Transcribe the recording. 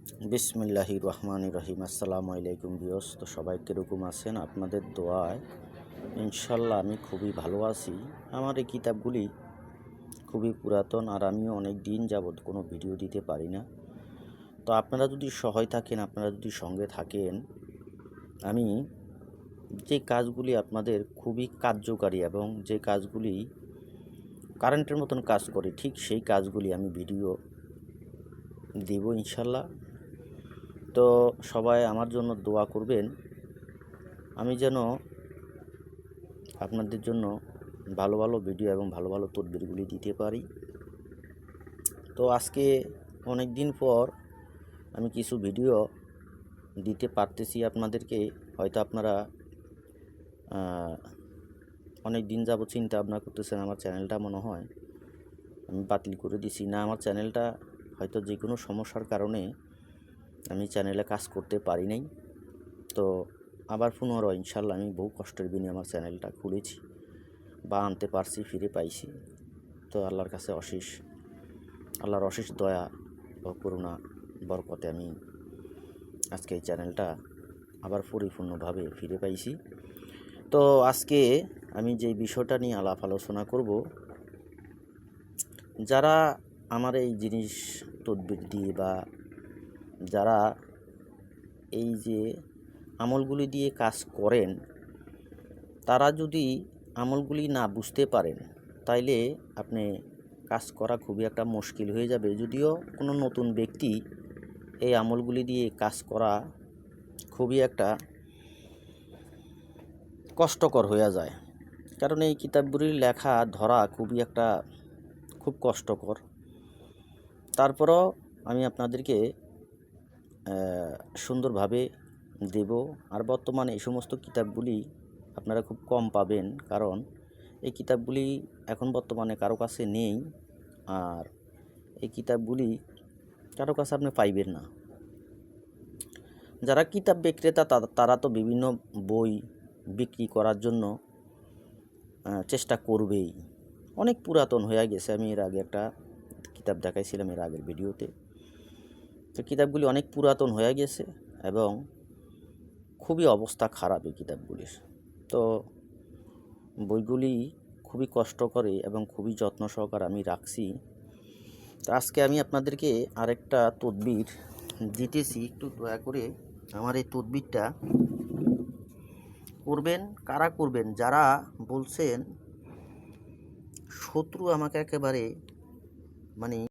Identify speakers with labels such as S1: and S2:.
S1: বিসমিল্লাহির রহমানির রহিম। আসসালামু আলাইকুম ভিউয়ার্স। তো সবাই কীরকম আছেন? আপনাদের দোয়ায় ইনশাল্লাহ আমি খুবই ভালো আছি। আমার এই কিতাবগুলি খুবই পুরাতন, আর আমিও অনেক দিন যাবৎ কোনো ভিডিও দিতে পারি না। তো আপনারা যদি সহায় থাকেন, আপনারা যদি সঙ্গে থাকেন, আমি যে কাজগুলি আপনাদের খুবই কার্যকারী এবং যে কাজগুলি কারেন্টের মতন কাজ করে, ঠিক সেই কাজগুলি আমি ভিডিও দেব ইনশাল্লাহ। তো সবাই আমার জন্য দোয়া করবেন, আমি যেন আপনাদের জন্য ভালো ভালো ভিডিও এবং ভালো ভালো তদবিরগুলি দিতে পারি। তো আজকে অনেক দিন পর আমি কিছু ভিডিও দিতে পারতেছি আপনাদেরকে। হয়তো আপনারা অনেক দিন যাবত চিন্তা ভাবনা করতেছেন আমার চ্যানেলটা মনে হয় আমি বাতিল করে দিছি। না, আমার চ্যানেলটা হয়তো যে কোনো সমস্যার কারণে আমি চ্যানেলে কাজ করতে পারি নাই। তো আবার পুনরায় ইনশাল্লাহ আমি বহু কষ্টের বিনিময়ে আমার চ্যানেলটা খুলেছি বা আনতে পারছি, ফিরে পাইছি। তো আল্লাহর কাছে আল্লাহর অশেষ দয়া ও করুণা বরকতে আমি আজকে এই চ্যানেলটা আবার পরিপূর্ণভাবে ফিরে পাইছি। তো আজকে আমি যে বিষয়টা নিয়ে আলাপ আলোচনা করব, যারা আমার এই জিনিস তদবির দিয়ে বা যারা এই যে আমলগুলি দিয়ে কাজ করেন, তারা যদি আমলগুলি না বুঝতে পারেন তাইলে আপনি কাজ করা খুবই একটা মুশকিল হয়ে যাবে। যদিও কোনো নতুন ব্যক্তি এই আমলগুলি দিয়ে কাজ করা খুবই একটা কষ্টকর হয়ে যায়, কারণ এই কিতাবগুলির লেখা ধরা খুব কষ্টকর। তারপরও আমি আপনাদেরকে সুন্দরভাবে দেব। আর বর্তমানে এই সমস্ত কিতাবগুলি আপনারা খুব কম পাবেন, কারণ এই কিতাবগুলি এখন বর্তমানে কারো কাছে নেই। আর এই কিতাবগুলি কারো কাছে আপনি পাইবেন না। যারা কিতাব বিক্রেতা তারা তো বিভিন্ন বই বিক্রি করার জন্য চেষ্টা করবেই। অনেক পুরাতন হয়ে গেছে। আমি এর আগে একটা কিতাব দেখাইছিলাম এর আগের ভিডিওতে। তো কিতাবগুলি অনেক পুরাতন হয়ে গেছে এবং খুবই অবস্থা খারাপ এই কিতাবগুলির। তো বইগুলি খুবই কষ্ট করে এবং খুবই যত্ন সহকারে আমি রাখছি। তো আজকে আমি আপনাদেরকে আরেকটা তদবির দিতেছি, একটু দয়া করে আমার এই তদবিরটা করবেন। কারা করবেন? যারা বলছেন শত্রু আমাকে একেবারে মানে